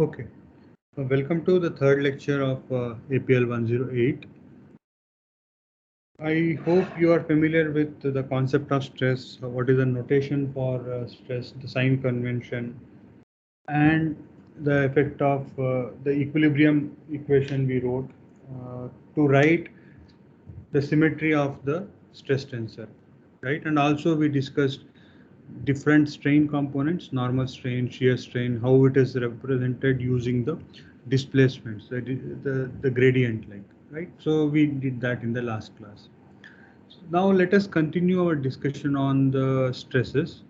Okay, welcome to the third lecture of APL 108. I hope you are familiar with the concept of stress, what is the notation for stress, the sign convention, and the effect of the equilibrium equation we wrote to write the symmetry of the stress tensor, right? And also we discussed different strain components, normal strain, shear strain, how it is represented using the displacements, the gradient like, right? So we did that in the last class. Now let us continue our discussion on the stresses.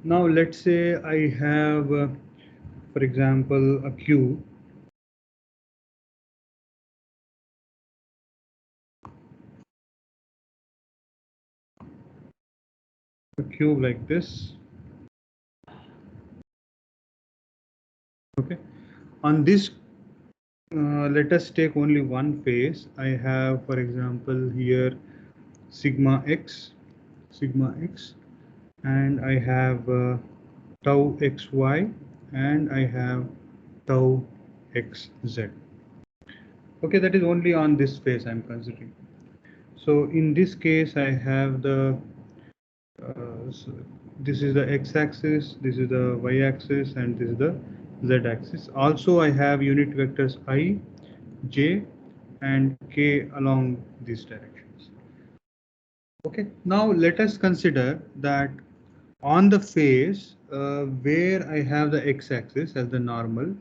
Now let's say I have, for example, a cube. A cube like this. Okay. On this, let us take only one phase. I have, for example, here sigma x, and I have tau xy, and I have tau xz. Okay, that is only on this phase I'm considering. So in this case, I have the so this is the x-axis, this is the y-axis, and this is the z-axis. Also, I have unit vectors I, j, and k along these directions. Okay, now let us consider that on the face where I have the x-axis as the normal,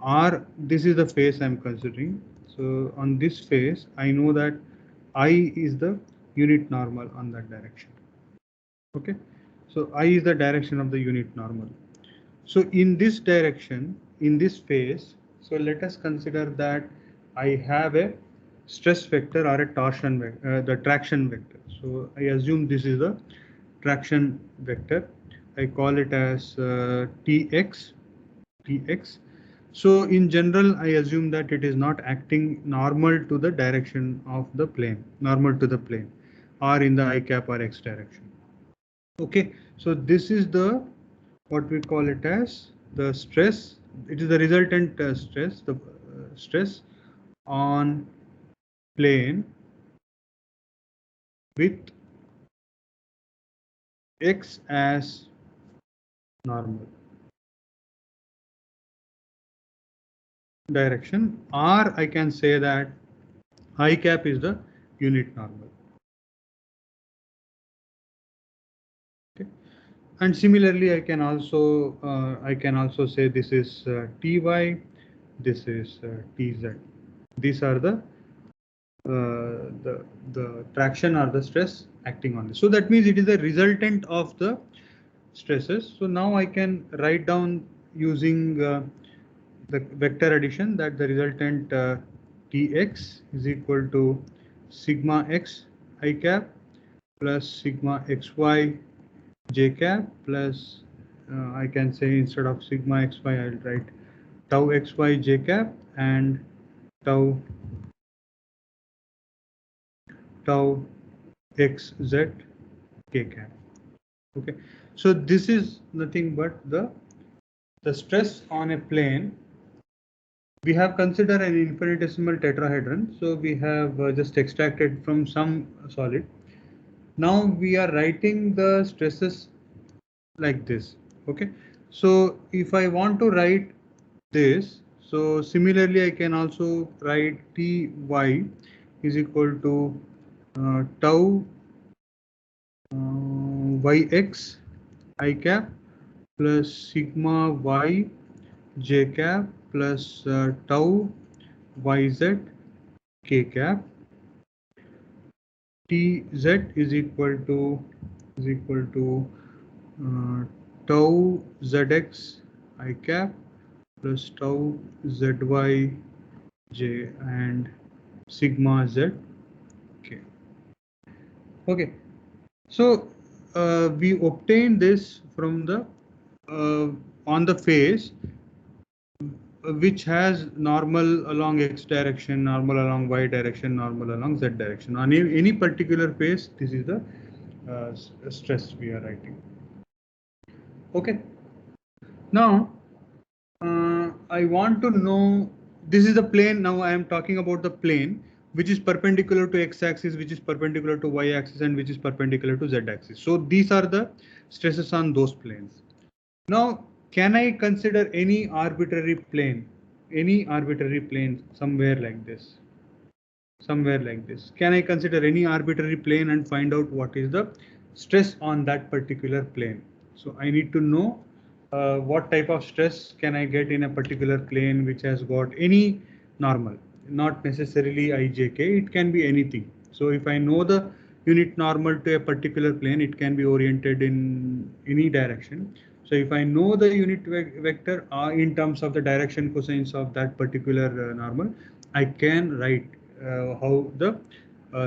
or this is the face I'm considering. So on this face, I know that I is the unit normal on that direction. Okay, so I is the direction of the unit normal. So in this direction, in this phase, so let us consider that I have a stress vector or a torsion vector, the traction vector. So I assume this is the traction vector. I call it as Tx. So in general, I assume that it is not acting normal to the direction of the plane, normal to the plane, or in the I cap or x direction. Okay, so this is the what we call it as the stress. It is the resultant stress, the stress on plane with x as normal direction, or I can say that I cap is the unit normal. Okay. And similarly, I can also say this is Ty, this is Tz. These are the traction or the stress acting on this. So that means it is a resultant of the stresses. So now I can write down using the vector addition that the resultant Tx is equal to sigma x I cap plus sigma xy j cap plus I can say instead of sigma xy I'll write tau xy j cap and tau xz k cap. Okay, so this is nothing but the stress on a plane. We have considered an infinitesimal tetrahedron, so we have just extracted from some solid. Now we are writing the stresses like this. Okay, so if I want to write this, so similarly I can also write Ty is equal to tau yx I cap plus sigma y j cap plus tau yz k cap. Tz is equal to tau zx I cap plus tau zy j and sigma z k. Okay, so we obtain this from the on the face which has normal along x direction, normal along y direction, normal along z direction. On any particular face, this is the stress we are writing. Okay. Now I want to know, this is the plane. Now I am talking about the plane which is perpendicular to x-axis, which is perpendicular to y-axis, and which is perpendicular to z-axis. So these are the stresses on those planes. Now, can I consider any arbitrary plane? Any arbitrary plane somewhere like this? Somewhere like this. Can I consider any arbitrary plane and find out what is the stress on that particular plane? So I need to know what type of stress can I get in a particular plane which has got any normal, not necessarily IJK, it can be anything. So if I know the unit normal to a particular plane, it can be oriented in any direction. So if I know the unit vector in terms of the direction cosines of that particular normal, I can write how the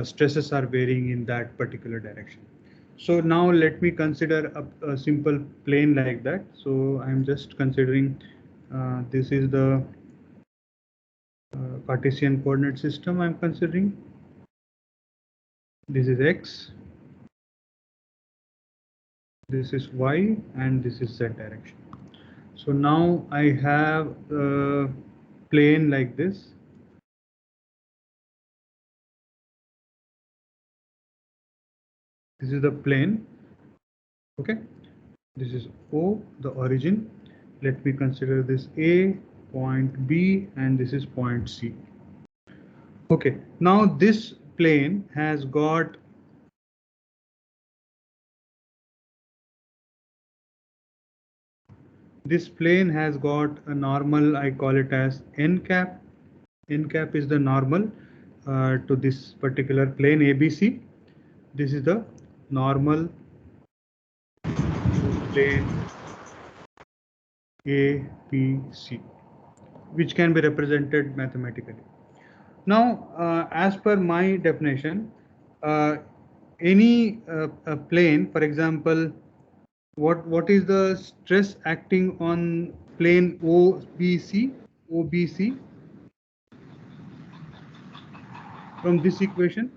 stresses are varying in that particular direction. So now let me consider a simple plane like that. So I'm just considering this is the Cartesian coordinate system I'm considering. This is x, this is y, and this is z direction. So now I have a plane like this. This is the plane. Okay, this is O, the origin. Let me consider this A, point B, and this is point C. Okay, now this plane has got a normal, I call it as n cap. N cap is the normal to this particular plane ABC. This is the normal plane ABC, which can be represented mathematically. Now, as per my definition, any plane, for example, what is the stress acting on plane OBC from this equation?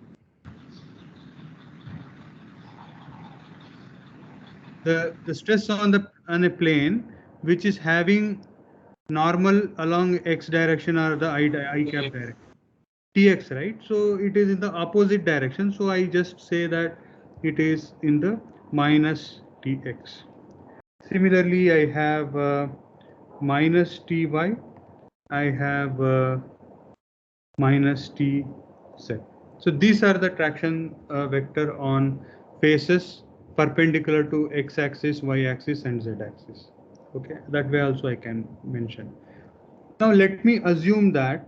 The stress on a plane which is having normal along x direction or the I cap direction, Tx, right? So it is in the opposite direction. So I just say that it is in the minus Tx. Similarly, I have minus Ty, I have minus Tz. So these are the traction vector on faces perpendicular to x-axis, y-axis, and z-axis. Okay, that way also I can mention. Now let me assume that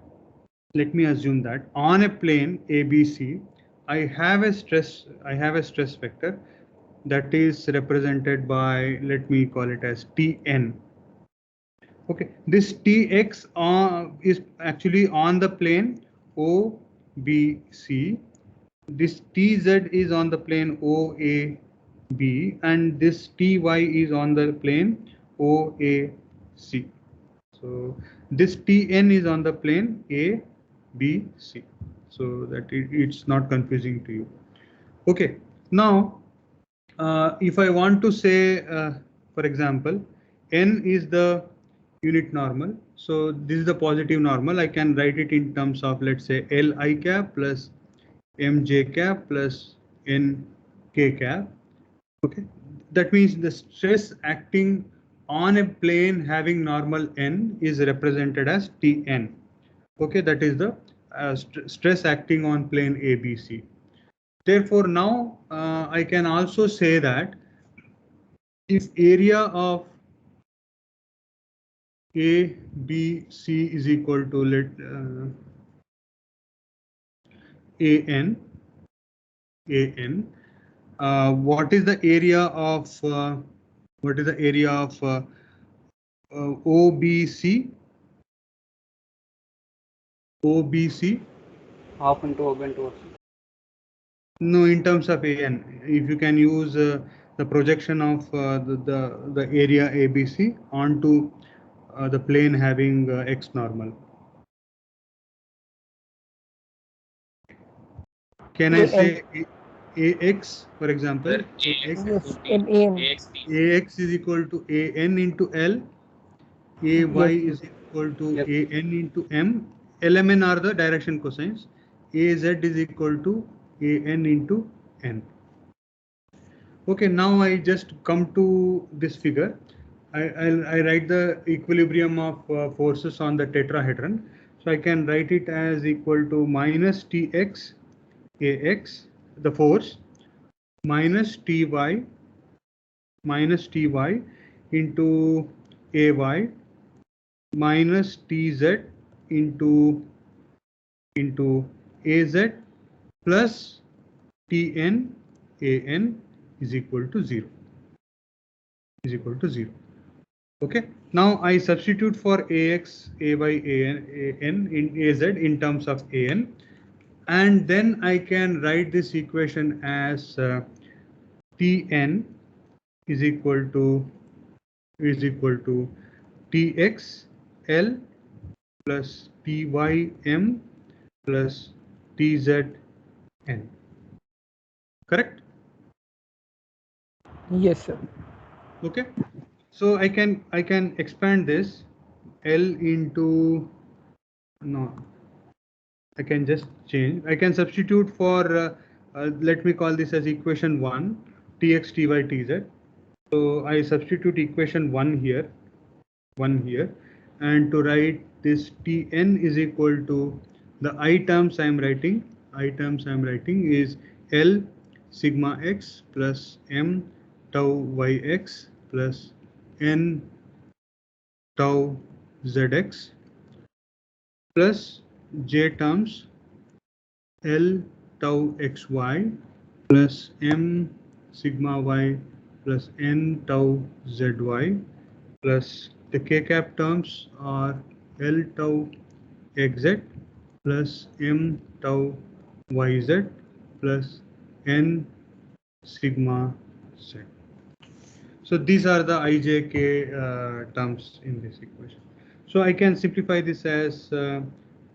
on a plane ABC, I have a stress vector that is represented by, let me call it as Tn. Okay, this Tx is actually on the plane OBC. This Tz is on the plane OAB, and this Ty is on the plane OAC. So this Tn is on the plane ABC, so that it's not confusing to you. Okay, now if I want to say, for example, n is the unit normal, so this is the positive normal. I can write it in terms of, let's say, Li cap plus mj cap plus nk cap. Okay, that means the stress acting on a plane having normal n is represented as Tn. Okay, that is the stress acting on plane ABC. Therefore, now I can also say that if area of ABC is equal to AN, what is the area of OBC? OBC? Half into O into OC. No, in terms of AN, if you can use the projection of the area ABC onto the plane having x normal. Can I say AX, for example? Sir, AX AX, into Yes, T, in AN. AX T. AX is equal to AN into L. AY Yes. is equal to Yes. AN into M. LMN are the direction cosines. AZ is equal to AN into N. Okay, now I just come to this figure. I write the equilibrium of forces on the tetrahedron. So I can write it as equal to minus Tx Ax, the force, minus Ty into Ay minus Tz into Az plus Tn An is equal to 0. Okay, now I substitute for Ax, Ay, An in Az in terms of An, and then I can write this equation as Tn is equal to Tx L plus Tym plus Tzn. Correct? Yes, sir. Okay. So I can expand this L into, no, I can just change. I can substitute for let me call this as equation 1 Tx Ty Tz. So I substitute equation 1 here, and to write this Tn is equal to the I terms I am writing. Is L sigma x plus m tau yx plus n tau zx plus j terms L tau xy plus m sigma y plus n tau zy plus the k cap terms are L tau xz plus m tau yz plus n sigma z. So these are the ijk terms in this equation. So I can simplify this as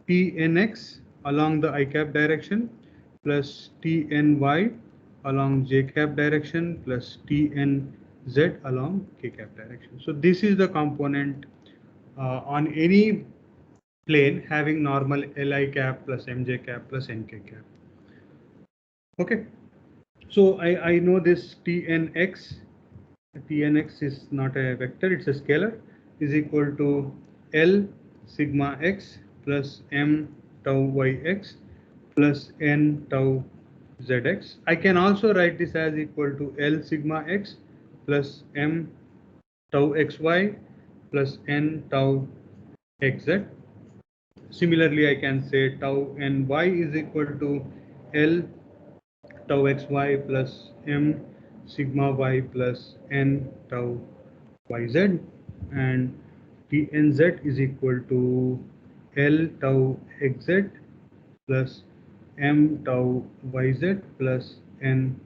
Tnx along the I cap direction plus Tny along j cap direction plus Tnz along k cap direction. So this is the component on any plane having normal Li cap plus Mj cap plus Nk cap. Okay, so I know this Tnx is not a vector, it's a scalar, is equal to L sigma x plus m tau yx plus n tau zx. I can also write this as equal to L sigma x plus m tau xy plus n tau xz. Similarly, I can say tau ny is equal to L tau xy plus m sigma y plus n tau yz, and tnz is equal to L tau xz plus m tau yz plus n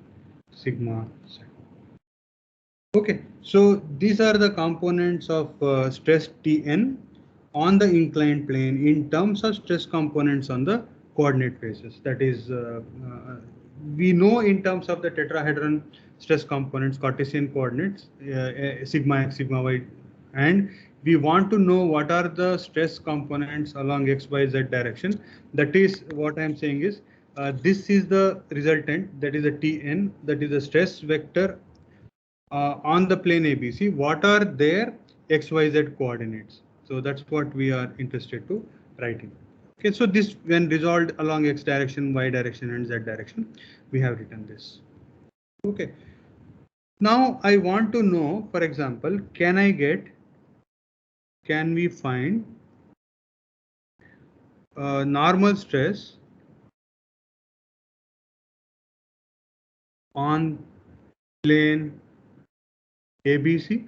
sigma z. Okay, so these are the components of stress Tn on the inclined plane in terms of stress components on the coordinate faces. That is, we know in terms of the tetrahedron stress components, Cartesian coordinates, sigma x, sigma y, and we want to know what are the stress components along x, y, z direction. That is what I am saying is, this is the resultant, that is a Tn, that is a stress vector on the plane ABC, what are their XYZ coordinates? So that's what we are interested to write in. Okay, so this when resolved along X direction, Y direction, and Z direction, we have written this. Okay. Now I want to know, for example, can we find normal stress on plane ABC?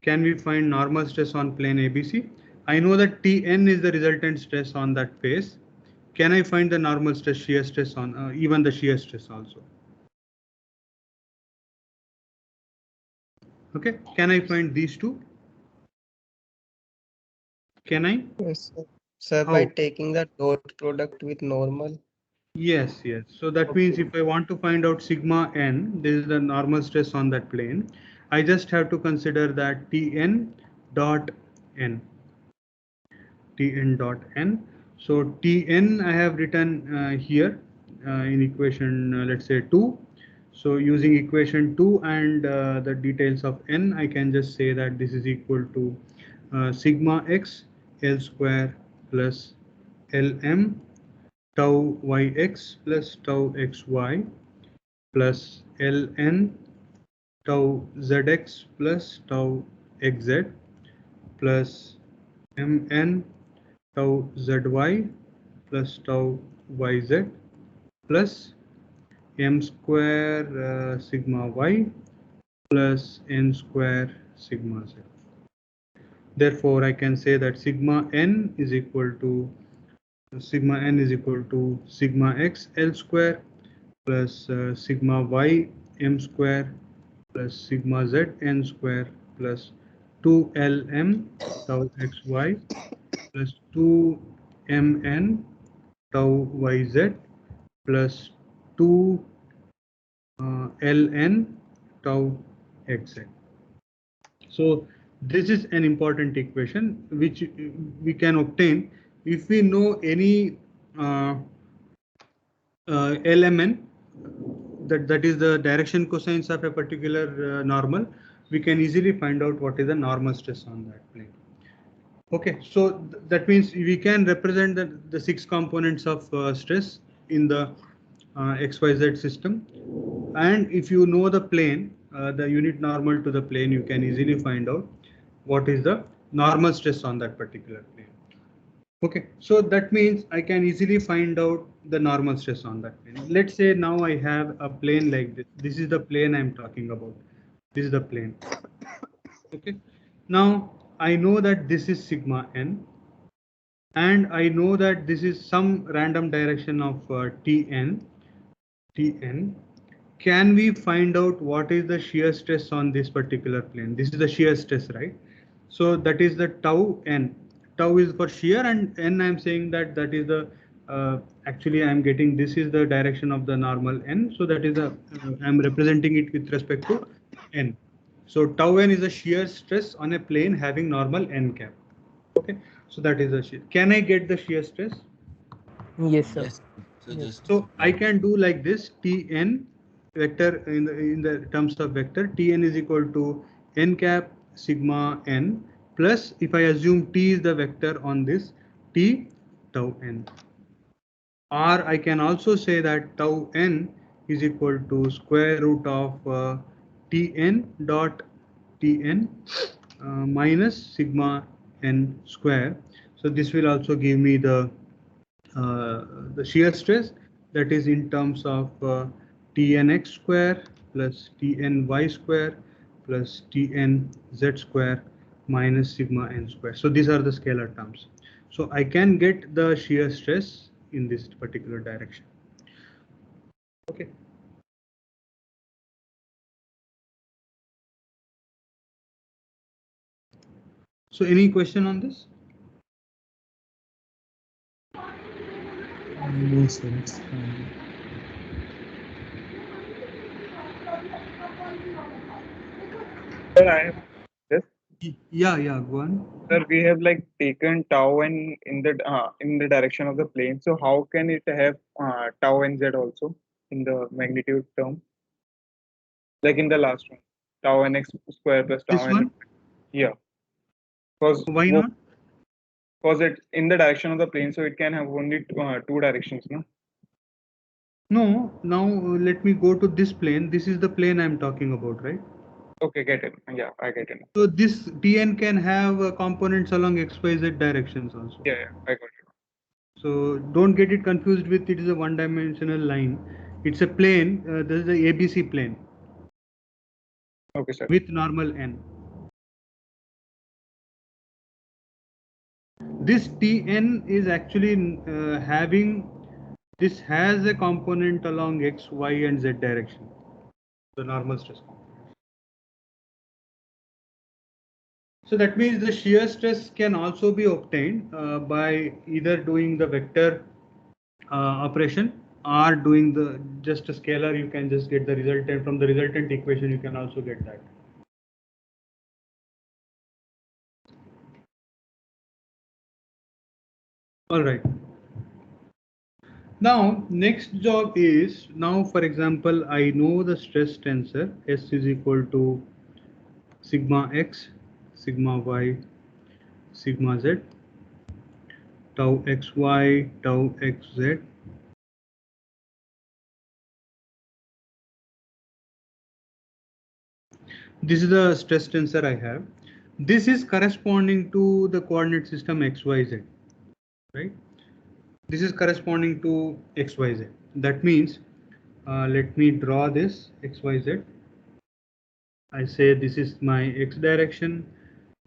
Can we find normal stress on plane ABC? I know that Tn is the resultant stress on that face. Can I find the normal stress, shear stress on even the shear stress also? Okay, can I find these two? Can I? Yes, sir. Sir, by How? taking the dot product with normal. Yes, yes. So that means Okay. if I want to find out sigma n, this is the normal stress on that plane. I just have to consider that Tn dot n. Tn dot n. So Tn I have written here in equation, let's say 2. So using equation 2 and the details of n, I can just say that this is equal to sigma x L square plus Lm tau yx plus tau xy plus Ln tau zx plus tau xz plus Mn tau zy plus tau yz plus m square sigma y plus n square sigma z. Therefore, I can say that sigma n is equal to sigma x L square plus sigma y m square plus sigma z n square plus 2lm tau xy plus 2mn tau yz plus 2 ln tau xz. So this is an important equation which we can obtain if we know any lmn, that is the direction cosines of a particular normal. We can easily find out what is the normal stress on that plane. Okay, so that means we can represent the 6 components of stress in the XYZ system. And if you know the plane, the unit normal to the plane, you can easily find out what is the normal stress on that particular plane. Okay, so that means I can easily find out the normal stress on that plane. Let's say now I have a plane like this. This is the plane I'm talking about. This is the plane. Okay, now I know that this is sigma n, and I know that this is some random direction of Tn. Can we find out what is the shear stress on this particular plane? This is the shear stress, right? So that is the tau n. Tau is for shear, and n I'm saying that is the actually I'm getting this is the direction of the normal n. So that is the I'm representing it with respect to n. So tau n is a shear stress on a plane having normal n cap. Okay, so that is the shear. Can I get the shear stress? Yes, sir. Yes. So Yes. just So I can do like this: Tn vector in the terms of vector, Tn is equal to n cap sigma n plus, if I assume T is the vector on this, T tau n. Or I can also say that tau n is equal to square root of Tn dot Tn minus sigma n square. So this will also give me the shear stress, that is in terms of Tnx square plus Tny square plus Tnz square minus sigma n square. So these are the scalar terms. So I can get the shear stress in this particular direction. Okay. So any question on this? no, sir. It's fine. Sir, I have this. Yeah, go on. Sir, we have like taken tau n in the direction of the plane. So how can it have tau n z also in the magnitude term? Like in the last one, tau nx square plus tau This n. one? Yeah. Because Why not? Because it's in the direction of the plane, so it can have only two directions, no? No, now let me go to this plane. This is the plane I'm talking about, right? Okay, get it. Yeah, I get it. So this Tn can have components along XYZ directions also. Yeah, I got it. So don't get it confused with it is a one-dimensional line. It's a plane. This is the ABC plane Okay, sir. with normal n. This Tn is actually this has a component along X, Y, and Z direction. The normal stress component. So that means the shear stress can also be obtained by either doing the vector operation or doing the just a scalar. You can just get the resultant from the resultant equation. You can also get that. All right. Now, next job is, now for example, I know the stress tensor S is equal to sigma x, sigma y, sigma z, tau xy, tau xz. This is the stress tensor I have. This is corresponding to the coordinate system xyz, right? This is corresponding to xyz. That means, let me draw this xyz. I say this is my x direction,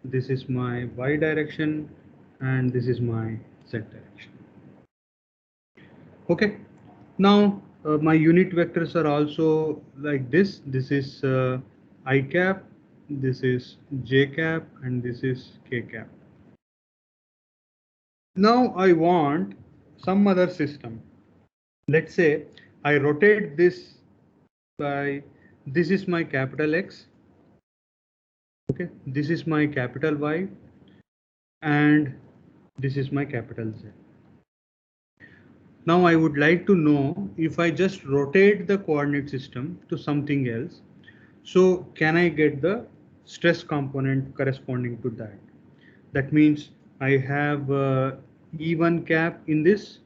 this is my y direction, and this is my z direction. Okay. Now my unit vectors are also like this. This is I cap, this is j cap, and this is k cap. Now I want some other system. Let's say I rotate this by, this is my capital X. Okay, this is my capital Y, and this is my capital Z. Now I would like to know, if I just rotate the coordinate system to something else, so can I get the stress component corresponding to that? That means I have E1 cap in this.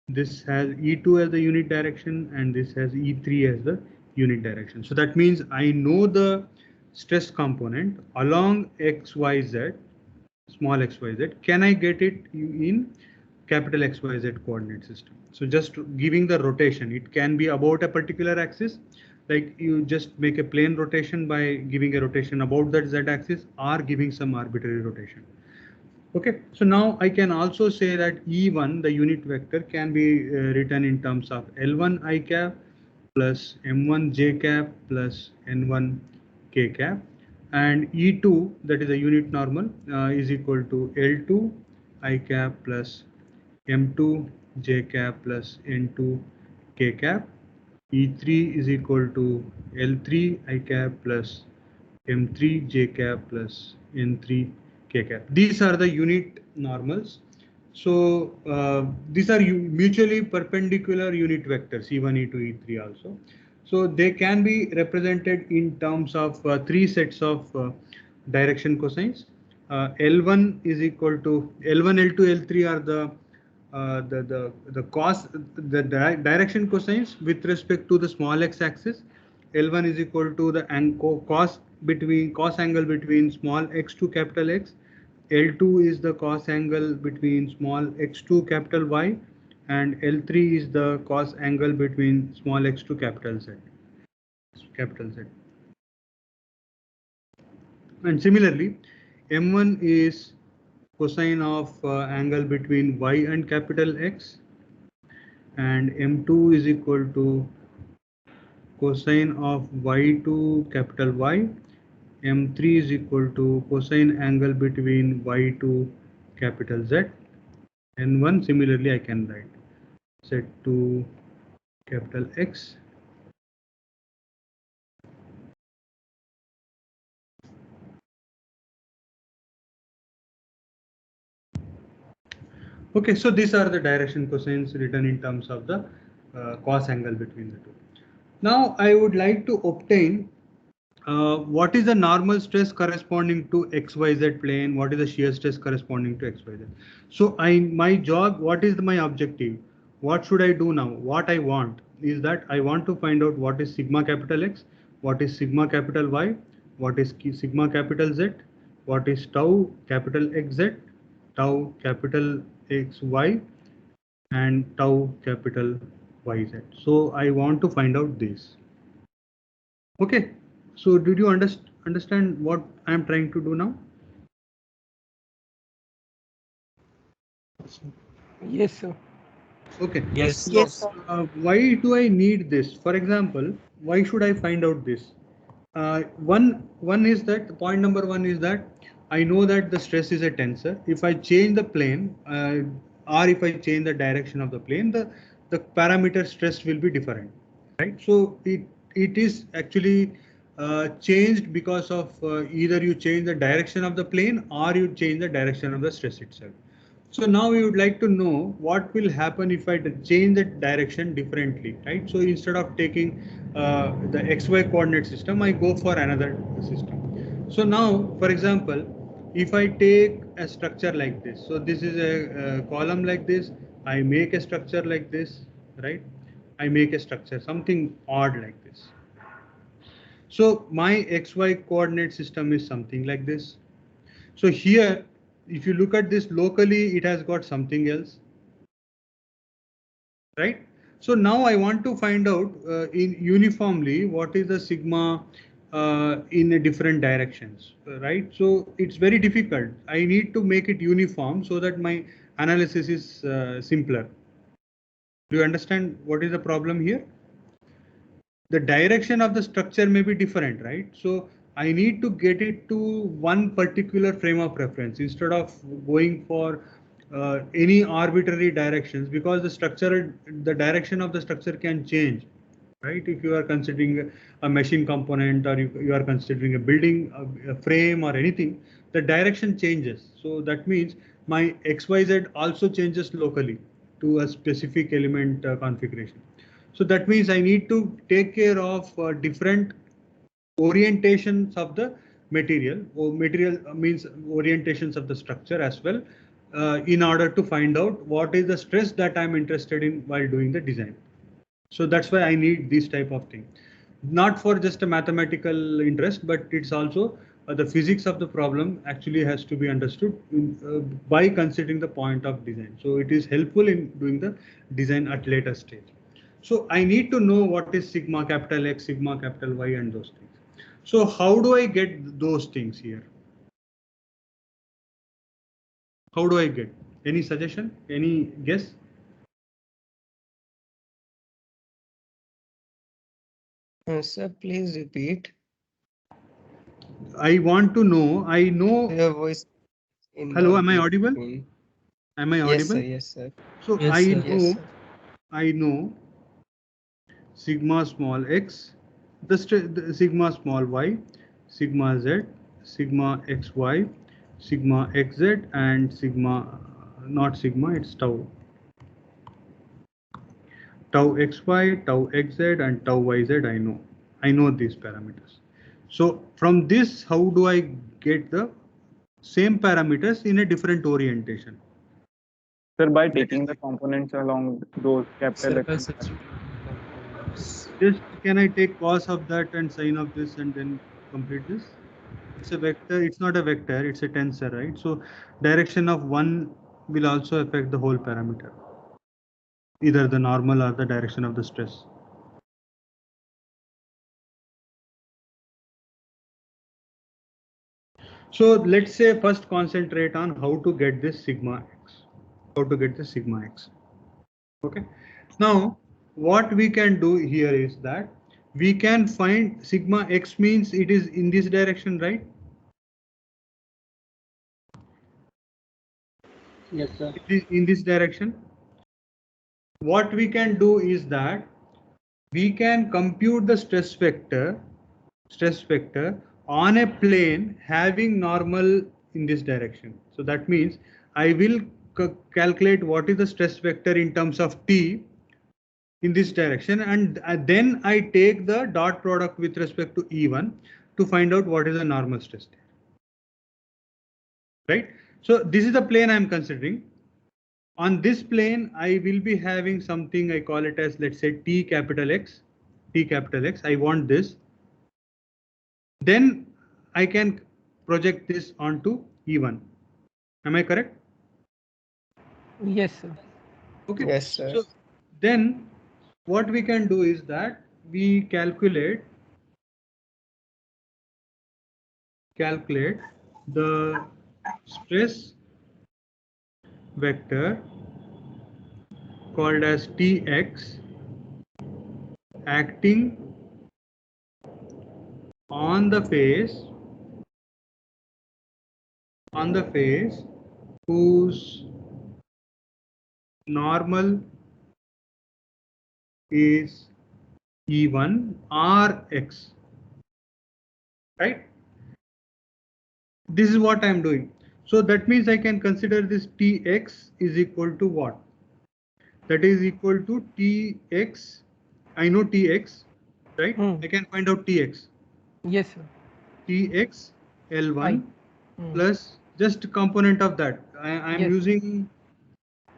This has E2 as the unit direction, and this has E3 as the unit direction. So that means I know the stress component along XYZ, small xyz. Can I get it in capital XYZ coordinate system? So just giving the rotation, it can be about a particular axis, like you just make a plane rotation by giving a rotation about that Z axis or giving some arbitrary rotation. Okay, so now I can also say that E1, the unit vector, can be written in terms of L1 I cap plus M1 J cap plus N1 K cap, and E2, that is a unit normal, is equal to L2 I cap plus M2 J cap plus N2 K cap. E3 is equal to L3 I cap plus M3 J cap plus N3 K cap. These are the unit normals. So these are mutually perpendicular unit vectors, E1, E2, E3 also. So they can be represented in terms of three sets of direction cosines. L1 is equal to L1, L2, L3 are the cos, the direction cosines with respect to the small x axis. L1 is equal to the cos angle between small x to capital X. L2 is the cos angle between small x to capital Y, and L3 is the cos angle between small x to capital Z. Capital Z. And similarly, M1 is cosine of angle between Y and capital X, and M2 is equal to cosine of Y to capital Y. M3 is equal to cosine angle between Y to capital Z. N1 similarly I can write Z to capital X. Okay, so these are the direction cosines written in terms of the cos angle between the two. Now I would like to obtain what is the normal stress corresponding to XYZ plane, what is the shear stress corresponding to XYZ. So my job, what is my objective? What should I do now? What I want is that I want to find out what is sigma capital X, what is sigma capital Y, what is sigma capital Z, what is tau capital XZ, tau capital XY, and tau capital YZ. So I want to find out this. Okay, so did you understand what I am trying to do now? Yes, sir. Okay. Yes. Yes, sir. Why do I need this? For example, why should I find out this? One is that point number one is that I know that the stress is a tensor. If I change the plane or if I change the direction of the plane, the parameter stress will be different, right? So it is actually changed because of either you change the direction of the plane or you change the direction of the stress itself. So now we would like to know what will happen if I change the direction differently, right? So instead of taking the XY coordinate system, I go for another system. So now, for example, if I take a structure like this, so this is a column like this, I make a structure like this, right? I make a structure, something odd like this. So my XY coordinate system is something like this. So here, if you look at this locally, it has got something else, right? So now I want to find out in uniformly what is the sigma in a different directions, right? So it's very difficult. I need to make it uniform so that my analysis is simpler. Do you understand what is the problem here? The direction of the structure may be different, right? So I need to get it to one particular frame of reference instead of going for any arbitrary directions, because the direction of the structure can change, right? If you are considering a machine component, or you are considering a building, a frame or anything, the direction changes. So that means my XYZ also changes locally to a specific element configuration. So that means I need to take care of different orientations of the material, or material means orientations of the structure as well, in order to find out what is the stress that I'm interested in while doing the design. So that's why I need this type of thing, not for just a mathematical interest, but it's also the physics of the problem actually has to be understood by considering the point of design. So it is helpful in doing the design at later stage. So I need to know what is sigma capital X, sigma capital Y, and those things. So how do I get those things here? How do I get? Any suggestion? Any guess? Sir, please repeat. I want to know. I know. Your voice is Hello, not am I being audible? seen. Am I Yes, sir. audible? Yes, sir. So Yes, I sir. know. Yes, sir. I know sigma small x, the sigma small y, sigma z, sigma xy, sigma xz, and sigma, not sigma, it's tau. Tau xy, tau xz, and tau yz, I know. I know these parameters. So from this, how do I get the same parameters in a different orientation? Sir, by taking the components along those capital Sir, X by and substituting components. Just can I take cos of that and sine of this and then complete this? It's a vector, it's not a vector, it's a tensor, right? So direction of one will also affect the whole parameter, either the normal or the direction of the stress. So let's say first concentrate on how to get this sigma x, how to get this sigma x. Okay. Now what we can do here is that we can find sigma x means it is in this direction, right? Yes, sir. In this direction. What we can do is that we can compute the stress vector on a plane having normal in this direction. So that means I will calculate what is the stress vector in terms of t in this direction, and then I take the dot product with respect to E1 to find out what is the normal stress there. Right? So this is the plane I am considering. On this plane, I will be having something, I call it as, let's say, T capital X, I want this. Then I can project this onto E1. Am I correct? Yes, sir. Okay. Yes, sir. So then what we can do is that we calculate the stress vector called as Tx acting on the face whose normal is E1 or X, right? This is what I'm doing. So that means I can consider this Tx is equal to what? That is equal to Tx. I know Tx, right? I can find out Tx. Yes, sir. Tx L1 Hmm. plus just component of that. I am Yes. using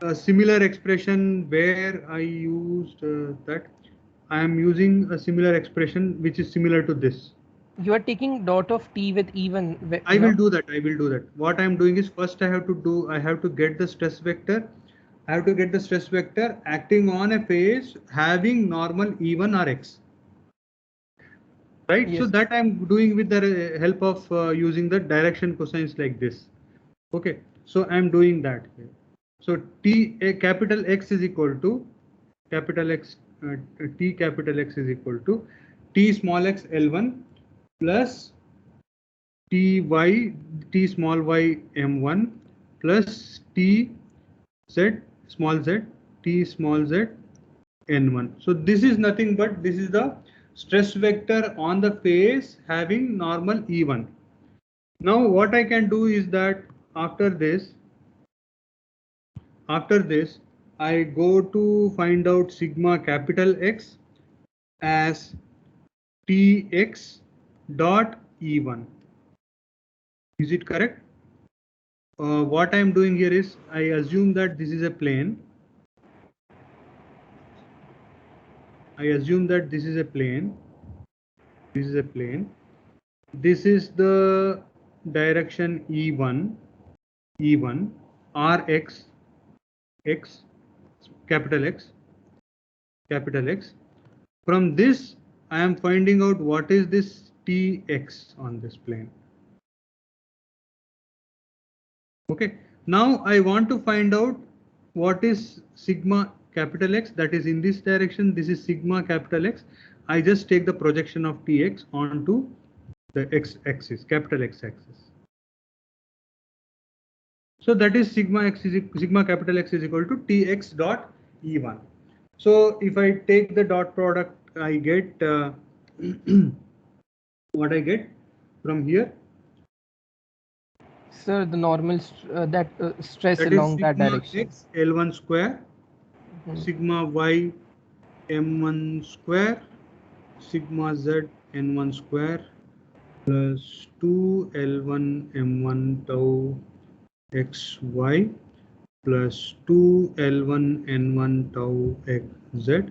a similar expression where I used that. I am using a similar expression which is similar to this. You are taking dot of t with even. I will do that. I will do that. What I am doing is first I have to get the stress vector. I have to get the stress vector acting on a face having normal even or x. Right. Yes. So that I'm doing with the help of using the direction cosines like this. Okay. So I'm doing that here. So capital X is equal to capital X, T capital X is equal to T small x L1 plus T small y M1 plus T z small z T small z N1. So this is nothing but this is the stress vector on the face having normal E1. Now what I can do is that after this I go to find out sigma capital X as Tx dot E1. Is it correct? What I am doing here is I assume that this is a plane. I assume that this is a plane. This is a plane. This is the direction E1, Rx, X, capital X, capital X. From this, I am finding out what is this Tx on this plane. Okay. Now I want to find out what is sigma capital X, that is in this direction. This is sigma capital X. I just take the projection of Tx onto the x axis, capital X axis. So that is sigma capital X is equal to Tx dot E1. So if I take the dot product, I get what I get from here. Sir, the normal stress That is along that sigma direction. x L1 square, sigma y M1 square, sigma z N1 square plus 2 L1 M1 tau xy plus 2 L1 N1 tau xz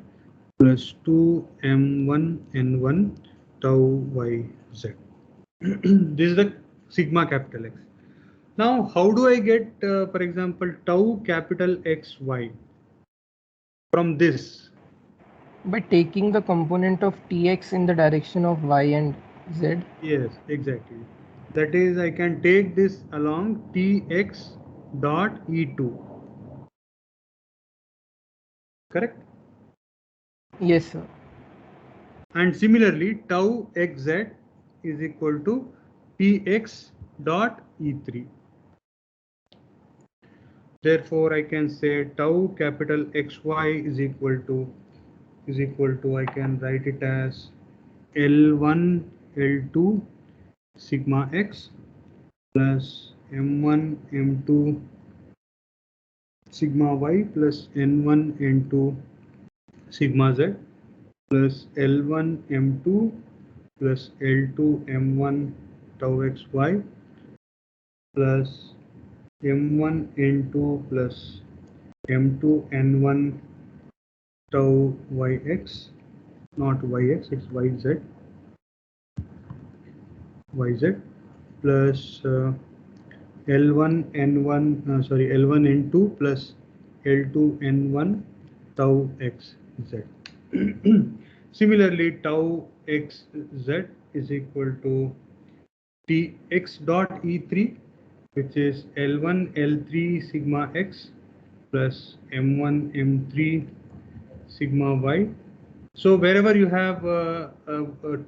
plus 2 M1 N1 tau yz. This is the sigma capital X. Now, how do I get, for example, tau capital XY from this? By taking the component of tx in the direction of y and z. Yes, exactly. That is, I can take this along Tx dot E2. Correct? Yes, sir. And similarly, tau xz is equal to Tx dot E3. Therefore, I can say tau capital XY is equal to I can write it as L1 L2 sigma x plus M1 M2 sigma y plus N1 N2 sigma z plus L1 M2 plus L2 M1 tau xy plus M1 N2 plus M2 N1 tau yx, not yx, it's yz plus L1 N1 L1 N2 plus L2 N1 tau xz. Similarly, tau xz is equal to Tx dot E3, which is L1 L3 sigma x plus M1 M3 sigma y. So wherever you have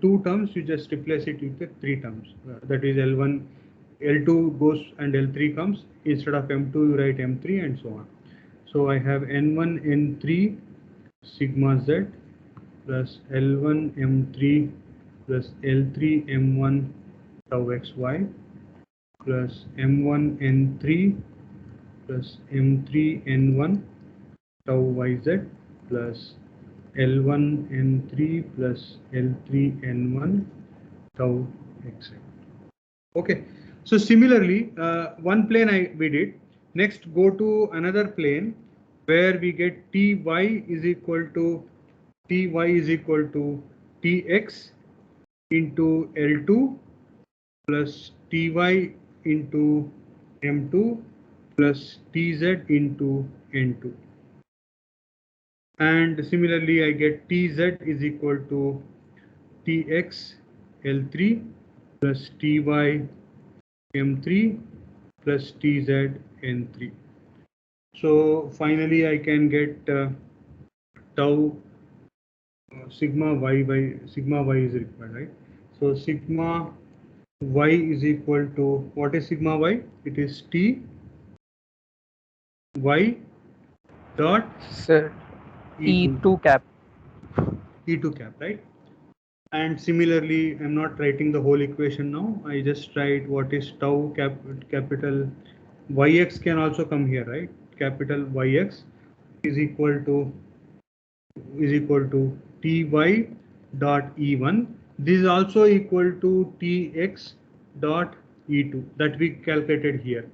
two terms, you just replace it with the three terms. That is L1, L2 goes and L3 comes. Instead of M2, you write M3 and so on. So I have N1, N3 sigma z plus L1, M3 plus L3, M1 tau xy plus m1 n3 plus m3 n1 tau yz plus L1 N3 plus L3 N1 tau xz. Okay, so similarly, one plane we did. Next, go to another plane where we get Ty is equal to Tx into L2 plus Ty into M2 plus Tz into N2. And similarly, I get Tz is equal to Tx L3 plus Ty M3 plus Tz N3. So finally, I can get tau sigma y is required, right? So sigma y is equal to, what is sigma y? It is T y dot Sir, E2 T2 cap. E2 cap, right? And similarly, I'm not writing the whole equation now. I just write what is tau capital yx can also come here, right? Capital Yx is equal to Ty dot E1. This is also equal to Tx dot E2 that we calculated here.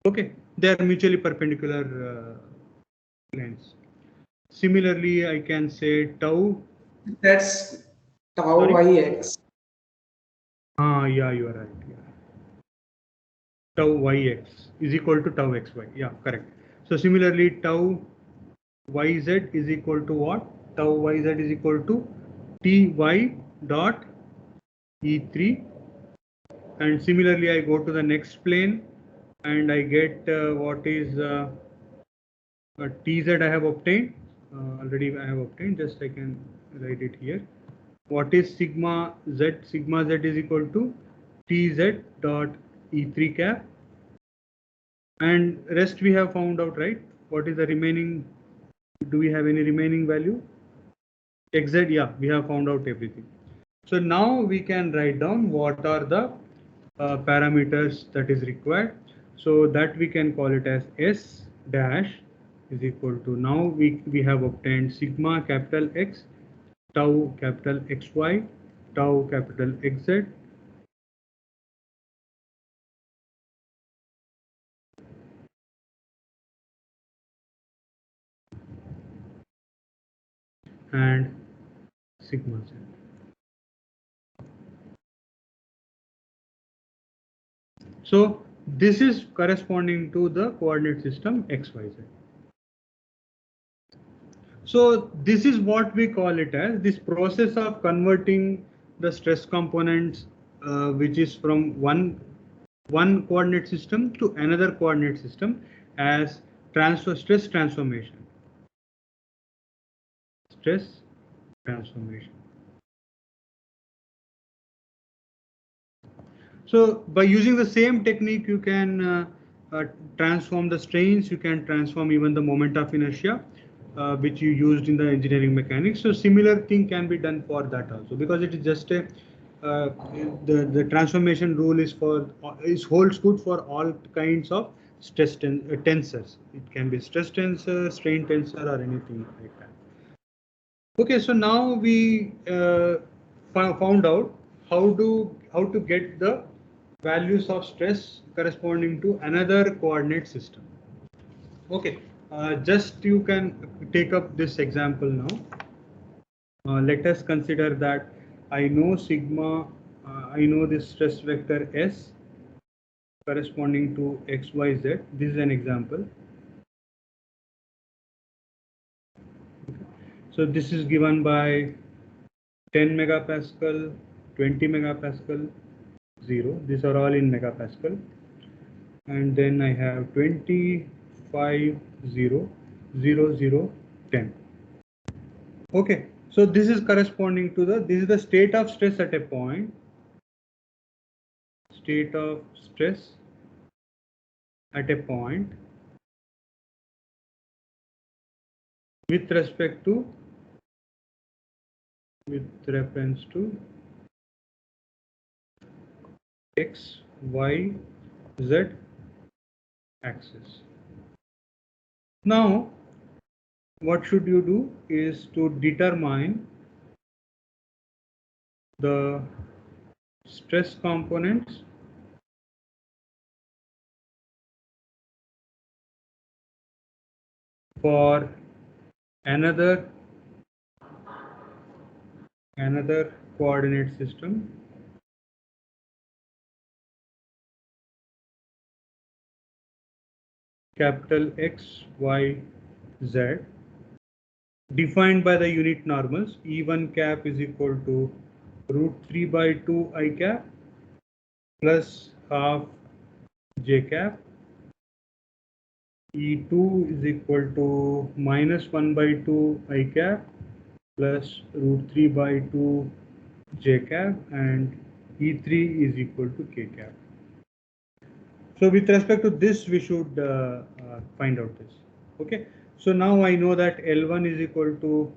Okay, they are mutually perpendicular planes. Similarly, I can say tau. That's tau Sorry? yx. Yeah, you are right. Yeah. Tau yx is equal to tau xy. Yeah, correct. So similarly, tau yz is equal to what? Tau yz is equal to Ty dot E3. And similarly, I go to the next plane and I get what is Tz I have obtained. Already I have obtained, just I can write it here. What is sigma z? Sigma z is equal to Tz dot E3 cap. And rest we have found out, right? What is the remaining? Do we have any remaining value? Xz, yeah, we have found out everything. So now we can write down what are the parameters that is required. So that we can call it as S dash is equal to, now we have obtained sigma capital X, tau capital XY, tau capital XZ, and sigma Z. So this is corresponding to the coordinate system XYZ. So this is what we call it as this process of converting the stress components, which is from one coordinate system to another coordinate system, as stress transformation. Stress transformation. So by using the same technique, you can transform the strains, you can transform even the moment of inertia, which you used in the engineering mechanics. So similar thing can be done for that also, because it is just a the transformation rule is holds good for all kinds of stress tensors. It can be stress tensor, strain tensor, or anything like that. Okay, so now we found out how to get the values of stress corresponding to another coordinate system. Okay, just you can take up this example now. Let us consider that I know sigma, I know this stress vector S corresponding to XYZ. This is an example. So this is given by 10 megapascal, 20 megapascal, 0. These are all in megapascal. And then I have 25, 0, 0, 0, 10. Okay, so this is corresponding to this is the state of stress at a point. State of stress at a point with respect to, with reference to X, Y, Z axis. Now, what should you do is to determine the stress components for another coordinate system capital X, Y, Z defined by the unit normals. E1 cap is equal to root 3 by 2 I cap plus half J cap. E2 is equal to minus 1 by 2 I cap plus root 3 by 2 J cap, and E3 is equal to K cap. So with respect to this, we should find out this. Okay. So now I know that L1 is equal to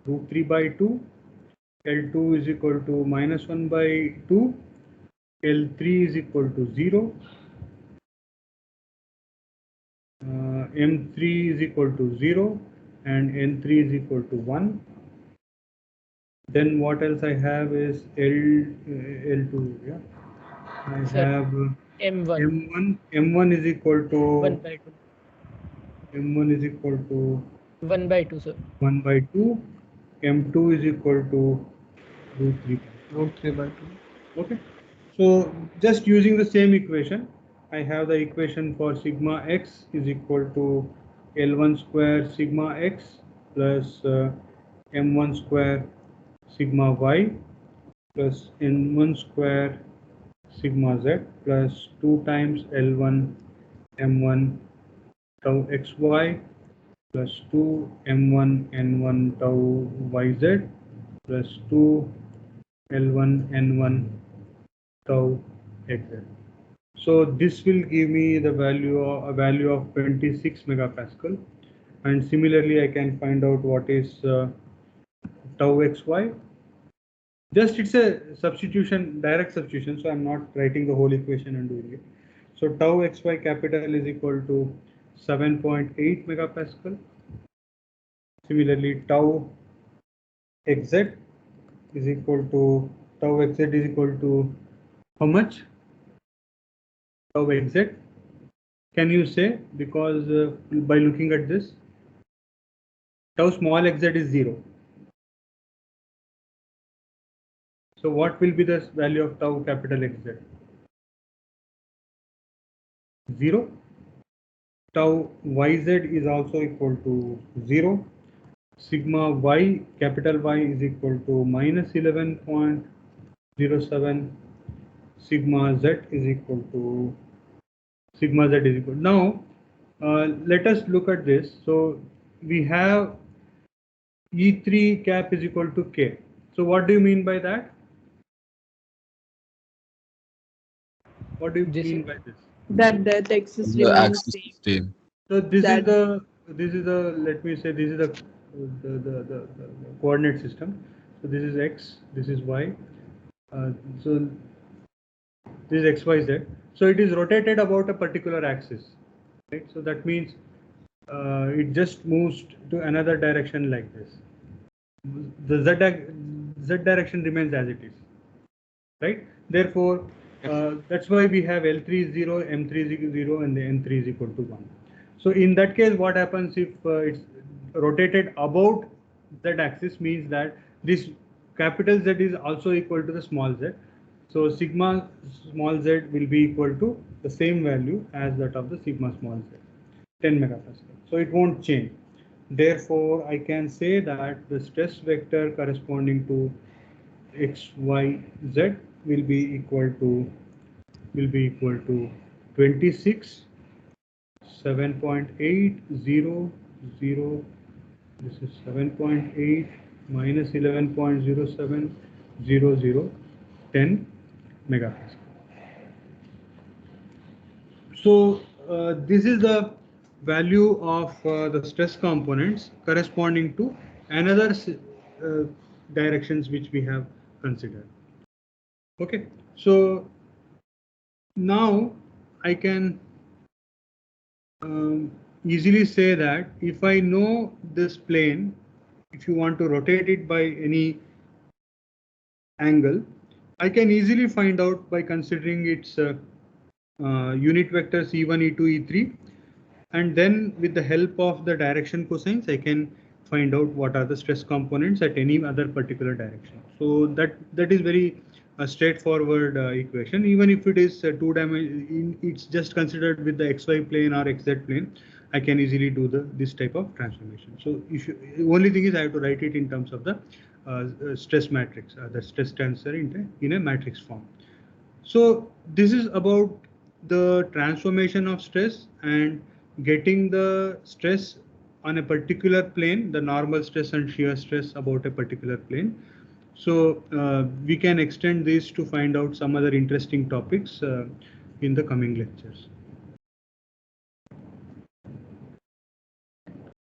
root 3 by 2, L2 is equal to minus 1 by 2, L3 is equal to 0, M3 is equal to 0, and N3 is equal to 1. Then what else I have is L2, yeah. I Sir, have M1. M1 is equal to 1 by 2. M1 is equal to 1 by 2, sir. 1 by 2, M2 is equal to root 3. Root 3 by 2. Okay. So just using the same equation, I have the equation for sigma x is equal to L1 square sigma x plus M1 square sigma y plus N1 square sigma z plus 2 times L1 M1 tau xy plus 2 M1 N1 tau yz plus 2 L1 N1 tau xz. So this will give me the value of a value of 26 megapascal, and similarly I can find out what is tau xy. Just it's a substitution, direct substitution, so I'm not writing the whole equation and doing it. So tau xy capital is equal to 7.8 megapascal. Similarly, tau xz is equal to how much? Tau xz. Can you say, because by looking at this, tau small xz is 0. So what will be the value of tau capital Xz? 0. Tau yz is also equal to 0. Sigma y, capital Y is equal to minus 11.07. Sigma z is equal to Now let us look at this. So we have E3 cap is equal to K. So what do you mean by that? What do you mean by this? That the axis The remains axis same. is same. So this That- is the let me say this is the coordinate system. So this is x, this is y. So this is x, y, z. So it is rotated about a particular axis, right? So that means it just moves to another direction like this. The z direction remains as it is, right? Therefore, that's why we have L3 is 0, M3 is 0, and the N3 is equal to 1. So in that case, what happens if it's rotated about z axis, means that this capital Z is also equal to the small z. So sigma small z will be equal to the same value as that of the sigma small z, 10 megapascal. So it won't change. Therefore, I can say that the stress vector corresponding to x, y, z will be equal to 26, 7.800. This is 7.8 minus 11.0700, 10 megapascal. So this is the value of the stress components corresponding to another directions which we have considered. Okay, so now I can easily say that if I know this plane, if you want to rotate it by any angle, I can easily find out by considering its unit vectors E1, E2, E3, and then with the help of the direction cosines, I can find out what are the stress components at any other particular direction. So that is very straightforward equation. Even if it is two dimension, it's just considered with the XY plane or XZ plane, I can easily do this type of transformation. So the only thing is I have to write it in terms of the stress matrix, the stress tensor in a matrix form. So this is about the transformation of stress and getting the stress on a particular plane, the normal stress and shear stress about a particular plane. So we can extend this to find out some other interesting topics in the coming lectures.